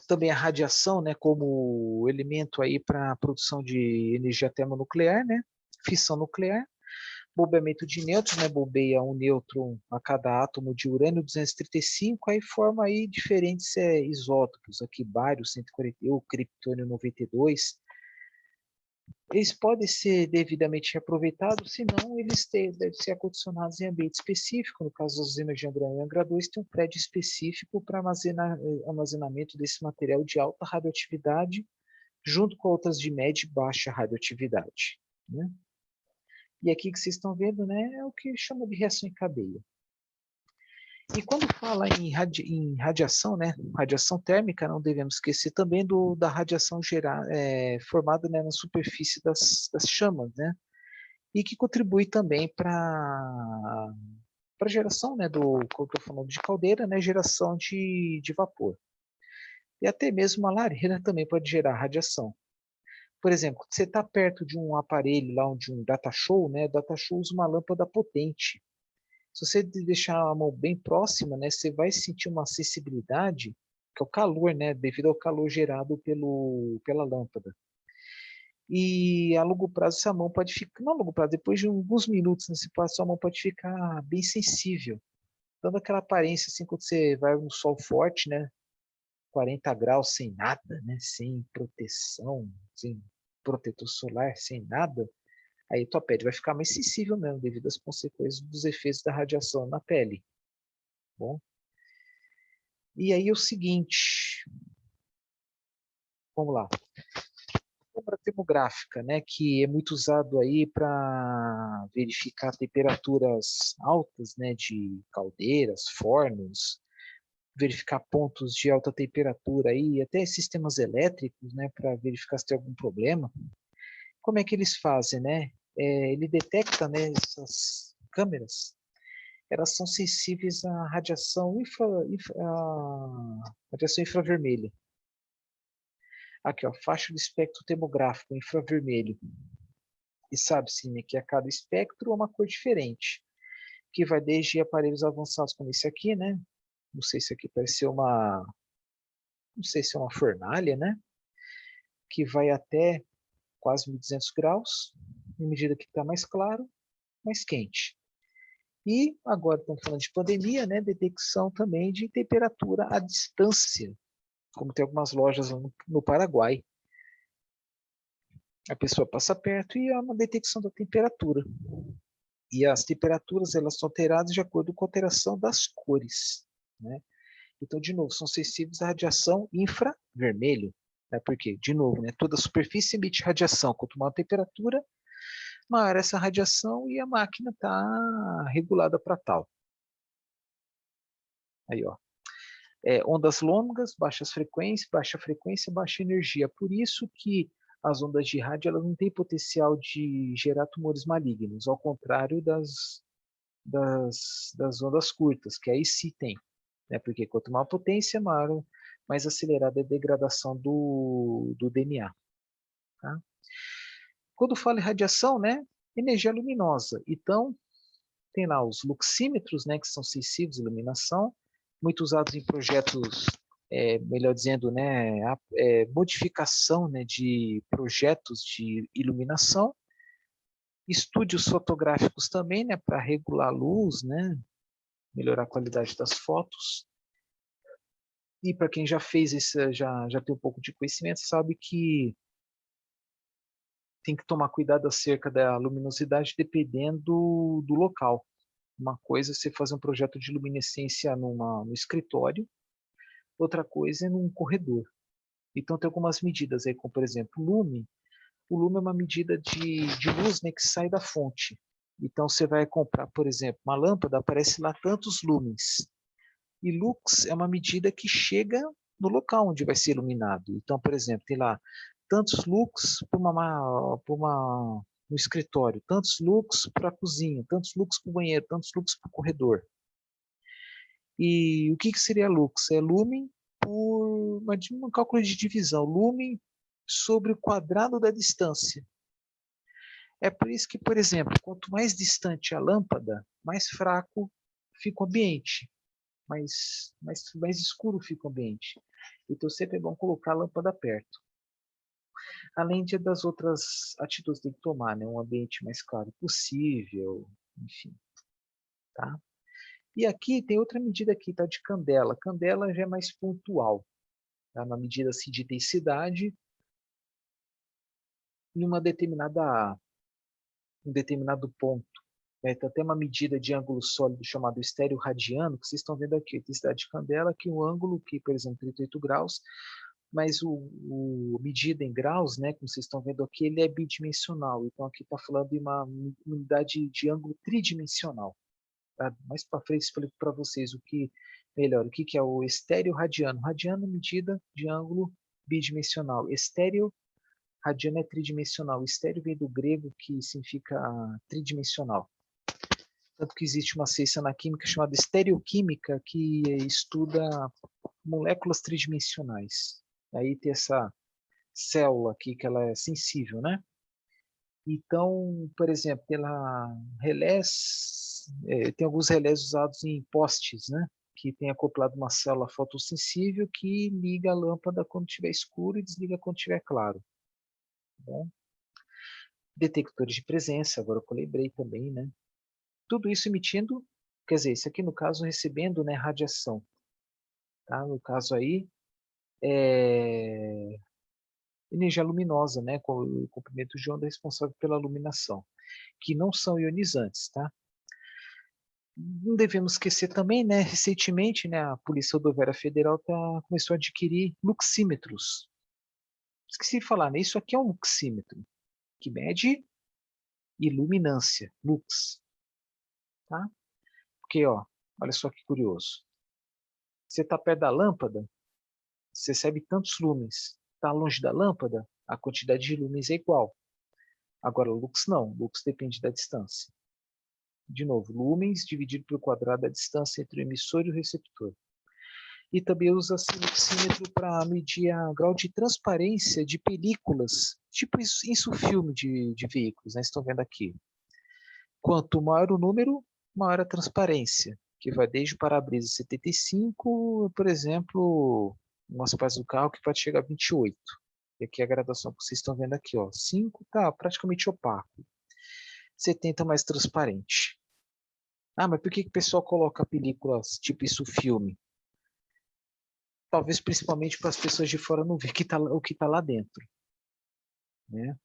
Também a radiação, né, como elemento aí para a produção de energia termonuclear, né, fissão nuclear, bombeamento de nêutrons, né, bombeia um nêutron a cada átomo de urânio 235, aí forma aí diferentes isótopos, aqui bário 141, criptônio 92. Eles podem ser devidamente reaproveitados, senão eles devem ser acondicionados em ambiente específico. No caso das usinas de Angra 1 e Angra 2, tem um prédio específico para armazenamento desse material de alta radioatividade, junto com outras de média e baixa radioatividade, né? E aqui que vocês estão vendo, né, é o que chama de reação em cadeia. E quando fala em radiação, né, radiação térmica, não devemos esquecer também da radiação formada, né, na superfície das chamas, né, e que contribui também para a geração, né, como eu estou falando de caldeira, né, geração de vapor. E até mesmo uma lareira também pode gerar radiação. Por exemplo, você está perto de um aparelho lá, de um data show, né, o data show usa uma lâmpada potente. Se você deixar a mão bem próxima, né, você vai sentir uma sensibilidade, que é o calor, né, devido ao calor gerado pela lâmpada. E a longo prazo, essa mão pode ficar, não a longo prazo, depois de alguns minutos, né, sua mão pode ficar bem sensível, dando aquela aparência, assim, quando você vai no sol forte, né, 40 graus sem nada, né, sem proteção, sem protetor solar, sem nada, aí tua pele vai ficar mais sensível mesmo, devido às consequências dos efeitos da radiação na pele. Bom, e aí é o seguinte, vamos lá. Sombra termográfica, né, que é muito usado aí para verificar temperaturas altas, né, de caldeiras, fornos, verificar pontos de alta temperatura aí, até sistemas elétricos, né, para verificar se tem algum problema. Como é que eles fazem, né? Ele detecta, né, essas câmeras, elas são sensíveis à radiação infravermelha. Aqui, ó, faixa do espectro termográfico infravermelho. E sabe-se, né, que a cada espectro é uma cor diferente, que vai desde aparelhos avançados como esse aqui, né? Não sei se aqui parece não sei se é uma fornalha, né? Que vai até quase 1200 graus, à medida que está mais claro, mais quente. E agora estamos falando de pandemia, né? Detecção também de temperatura à distância, como tem algumas lojas no Paraguai. A pessoa passa perto e há uma detecção da temperatura. E as temperaturas elas são alteradas de acordo com a alteração das cores, né? Então, de novo, são sensíveis à radiação infravermelho, né? Porque, de novo, né, toda superfície emite radiação. Quanto maior a temperatura, maior essa radiação e a máquina está regulada para tal. Aí, ó. Ondas longas, baixa frequência, baixa energia. Por isso que as ondas de rádio elas não têm potencial de gerar tumores malignos, ao contrário das ondas curtas, que aí sim tem. Né? Porque quanto maior a potência, mais acelerada é a degradação do DNA. Tá? Quando fala em radiação, né, energia luminosa. Então, tem lá os luxímetros, né, que são sensíveis à iluminação, muito usados em projetos, melhor dizendo, né, modificação, né, de projetos de iluminação, estúdios fotográficos também, né, para regular a luz, né, melhorar a qualidade das fotos. E para quem já fez isso, já tem um pouco de conhecimento, sabe que tem que tomar cuidado acerca da luminosidade dependendo do local. Uma coisa é você fazer um projeto de luminescência no escritório, outra coisa é num corredor. Então tem algumas medidas aí, como por exemplo, lume. O lume é uma medida de luz, né, que sai da fonte. Então você vai comprar, por exemplo, uma lâmpada, aparece lá tantos lumens. E lux é uma medida que chega no local onde vai ser iluminado. Então, por exemplo, tem lá tantos lux no escritório, tantos lux para a cozinha, tantos lux para o banheiro, tantos lux para o corredor. E o que seria lux? É lumen por um cálculo de divisão. Lumen sobre o quadrado da distância. É por isso que, por exemplo, quanto mais distante a lâmpada, mais fraco fica o ambiente, mais escuro fica o ambiente. Então sempre é bom colocar a lâmpada perto. Além das outras atitudes que tem que tomar, né? Um ambiente mais claro possível, enfim. Tá? E aqui tem outra medida aqui, tá? De candela. Candela já é mais pontual, tá? Na medida assim, de intensidade em um determinado ponto. Né? Então, tem uma medida de ângulo sólido chamado estéreo radiano, que vocês estão vendo aqui, a intensidade de candela, que um ângulo que, por exemplo, 38 graus, mas o medida em graus, né, como vocês estão vendo aqui, ele é bidimensional. Então, aqui está falando de uma unidade de ângulo tridimensional. Tá? Mais para frente explico para vocês o que o que é o estéreo radiano. Radiano é medida de ângulo bidimensional. Estéreo radiano é tridimensional. Estéreo vem do grego que significa tridimensional. Tanto que existe uma ciência na química chamada estereoquímica que estuda moléculas tridimensionais. Aí tem essa célula aqui que ela é sensível, né? Então, por exemplo, tem alguns relés usados em postes, né? Que tem acoplado uma célula fotossensível que liga a lâmpada quando estiver escuro e desliga quando estiver claro. Tá bom? Detectores de presença, agora que eu lembrei também, né? Tudo isso emitindo, quer dizer, isso aqui no caso recebendo, né, radiação. Tá? No caso aí, é energia luminosa, né, com o comprimento de onda responsável pela iluminação, que não são ionizantes, tá? Não devemos esquecer também, né, recentemente, né, a Polícia Rodoviária Federal começou a adquirir luxímetros. Esqueci de falar, né, isso aqui é um luxímetro, que mede iluminância, lux, tá? Porque, ó, olha só que curioso. Você está perto da lâmpada, você recebe tantos lumens. Está longe da lâmpada, a quantidade de lumens é igual. Agora, lux não. Lux depende da distância. De novo, lumens dividido pelo quadrado da distância entre o emissor e o receptor. E também usa-se luxímetro para medir o grau de transparência de películas, tipo isso filme de veículos, né? Estão vendo aqui. Quanto maior o número, maior a transparência, que vai desde o para-brisa 75, por exemplo, umas partes do carro que pode chegar a 28. E aqui a gradação que vocês estão vendo aqui, ó. 5 tá praticamente opaco. 70 mais transparente. Ah, mas por que o pessoal coloca películas tipo isso filme? Talvez principalmente para as pessoas de fora não ver o que está lá dentro. Né?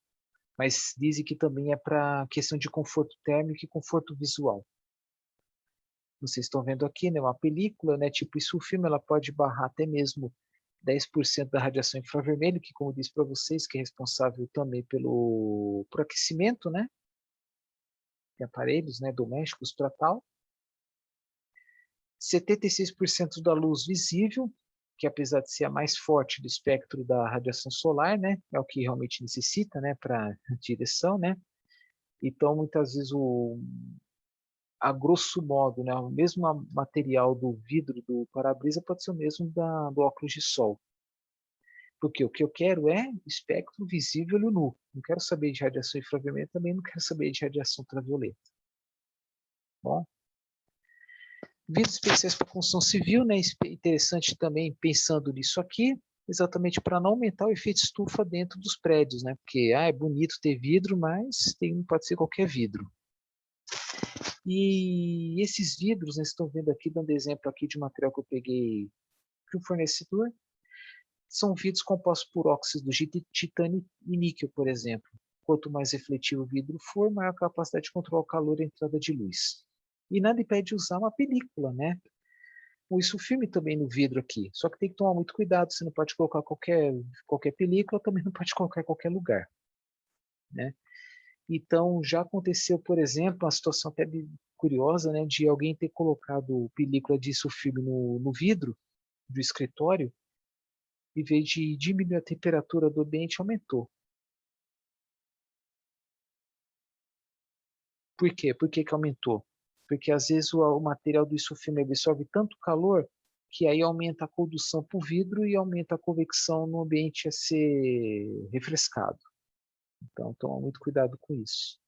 Mas dizem que também é para questão de conforto térmico e conforto visual. Vocês estão vendo aqui, né, uma película, né, tipo isso filme, ela pode barrar até mesmo 10% da radiação infravermelho, que como disse para vocês, que é responsável também por aquecimento, né, de aparelhos, né, domésticos para tal. 76% da luz visível, que apesar de ser a mais forte do espectro da radiação solar, né, é o que realmente necessita, né, para direção, né. Então, muitas vezes a grosso modo, né, o mesmo material do vidro do para-brisa pode ser o mesmo do óculos de sol. Porque o que eu quero é espectro visível e nu. Não quero saber de radiação infravermelha, também não quero saber de radiação ultravioleta. Bom, vidros especiais para construção civil, né, interessante também pensando nisso aqui, exatamente para não aumentar o efeito estufa dentro dos prédios, né? Porque é bonito ter vidro, mas pode ser qualquer vidro. E esses vidros, né, estão vendo aqui, dando exemplo aqui de material que eu peguei de um fornecedor, são vidros compostos por óxidos de titânio e níquel, por exemplo. Quanto mais refletivo o vidro for, maior a capacidade de controlar o calor e a entrada de luz. E nada impede de usar uma película, né? Isso filme também no vidro aqui. Só que tem que tomar muito cuidado, você não pode colocar qualquer película, também não pode colocar em qualquer lugar, né? Então, já aconteceu, por exemplo, uma situação até curiosa, né, de alguém ter colocado película de sulfilme no vidro do escritório, em vez de diminuir a temperatura do ambiente, aumentou. Por quê? Por que que aumentou? Porque às vezes o material do isofilme absorve tanto calor que aí aumenta a condução para o vidro e aumenta a convecção no ambiente a ser refrescado. Então, toma muito cuidado com isso.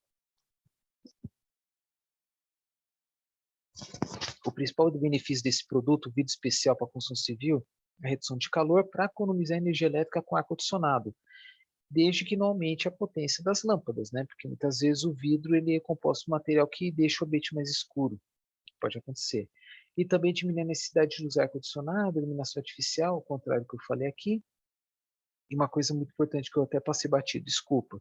O principal benefício desse produto, vidro especial para construção civil, é a redução de calor para economizar energia elétrica com ar-condicionado, desde que não aumente a potência das lâmpadas, né? Porque muitas vezes o vidro ele é composto de material que deixa o ambiente mais escuro. Pode acontecer. E também diminuir a necessidade de usar ar-condicionado, iluminação artificial, ao contrário do que eu falei aqui. E uma coisa muito importante que eu até passei batido, desculpa.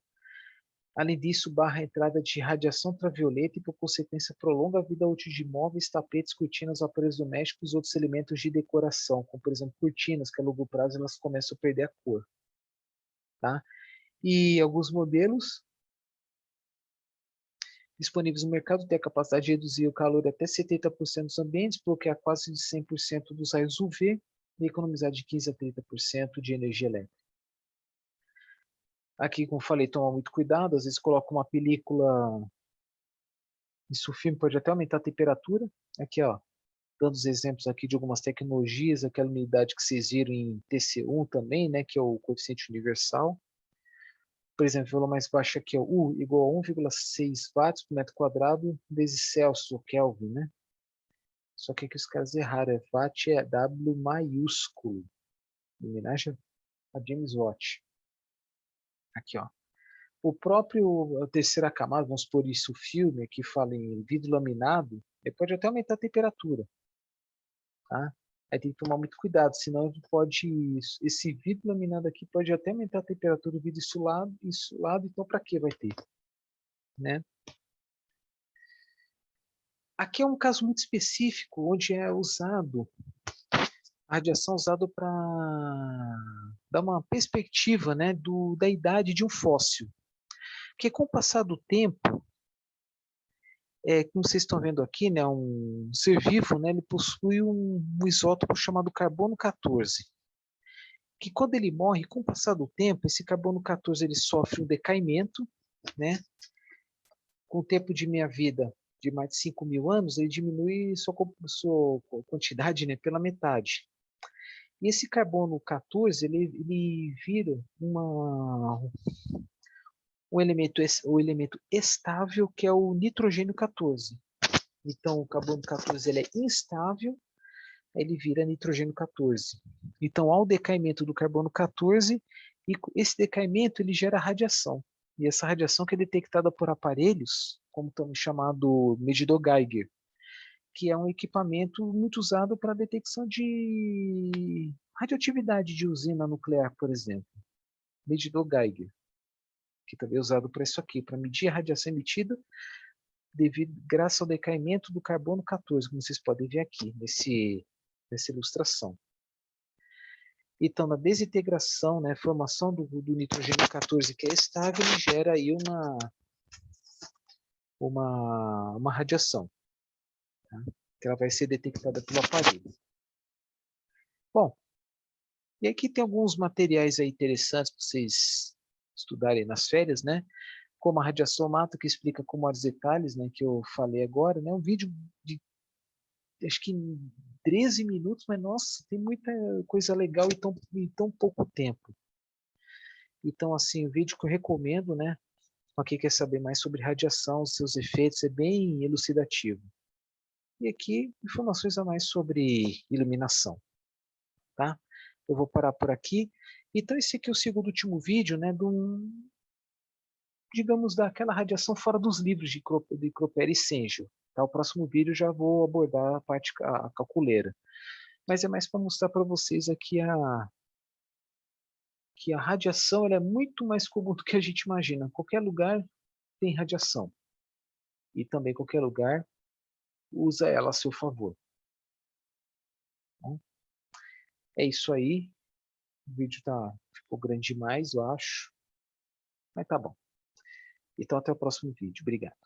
Além disso, barra a entrada de radiação ultravioleta e, por consequência, prolonga a vida útil de móveis, tapetes, cortinas, aparelhos domésticos e outros elementos de decoração, como, por exemplo, cortinas, que a longo prazo elas começam a perder a cor. Tá? E alguns modelos disponíveis no mercado têm a capacidade de reduzir o calor até 70% dos ambientes, bloquear quase 100% dos raios UV e economizar de 15% a 30% de energia elétrica. Aqui, como falei, toma muito cuidado, às vezes coloca uma película em sulfilme, pode até aumentar a temperatura. Aqui, ó, dando os exemplos aqui de algumas tecnologias, aquela unidade que vocês viram em TC1 também, né, que é o coeficiente universal. Por exemplo, o valor mais baixo aqui é o U igual a 1,6 watts por metro quadrado vezes Celsius, ou Kelvin, né? Só que aqui os caras erraram, watt é W maiúsculo, em homenagem a James Watt. Aqui, ó. O próprio a terceira camada, vamos supor isso, o filme, que fala em vidro laminado, ele pode até aumentar a temperatura, tá? Aí tem que tomar muito cuidado, senão ele pode, esse vidro laminado aqui pode até aumentar a temperatura do vidro insulado, então para que vai ter, né? Aqui é um caso muito específico, onde é usado a radiação usada para dar uma perspectiva, né, da idade de um fóssil. Porque com o passar do tempo, como vocês estão vendo aqui, né, um ser vivo, né, ele possui um isótopo chamado carbono 14, que quando ele morre, com o passar do tempo, esse carbono 14 ele sofre um decaimento, né, com o tempo de meia-vida de mais de 5.000 anos, ele diminui sua quantidade, né, pela metade. E esse carbono 14, ele vira um elemento estável, que é o nitrogênio 14. Então, o carbono 14 ele é instável, ele vira nitrogênio 14. Então, há o decaimento do carbono 14, e esse decaimento ele gera radiação. E essa radiação que é detectada por aparelhos, como também chamado medidor Geiger, que é um equipamento muito usado para a detecção de radioatividade de usina nuclear, por exemplo. Medidor Geiger, que também é usado para isso aqui, para medir a radiação emitida graças ao decaimento do carbono 14, como vocês podem ver aqui nessa ilustração. Então, na desintegração, né, formação do nitrogênio 14, que é estável, ele gera aí uma radiação, tá? Que ela vai ser detectada pelo aparelho. Bom, e aqui tem alguns materiais aí interessantes para vocês estudarem nas férias, né? Como a radiação mata, que explica com maiores detalhes, né, que eu falei agora, né? Um vídeo de, acho que 13 minutos, mas nossa, tem muita coisa legal em tão pouco tempo. Então, assim, o vídeo que eu recomendo, né? Para quem quer saber mais sobre radiação, os seus efeitos, é bem elucidativo. E aqui, informações a mais sobre iluminação, tá? Eu vou parar por aqui. Então, esse aqui é o segundo último vídeo, né? Digamos, daquela radiação fora dos livros de Cropper e Sengel. Tá? O próximo vídeo já vou abordar a parte a calculeira. Mas é mais para mostrar para vocês aqui que a radiação ela é muito mais comum do que a gente imagina. Qualquer lugar tem radiação. E também qualquer lugar usa ela a seu favor. Bom, é isso aí. O vídeo ficou grande demais, eu acho. Mas tá bom. Então até o próximo vídeo. Obrigado.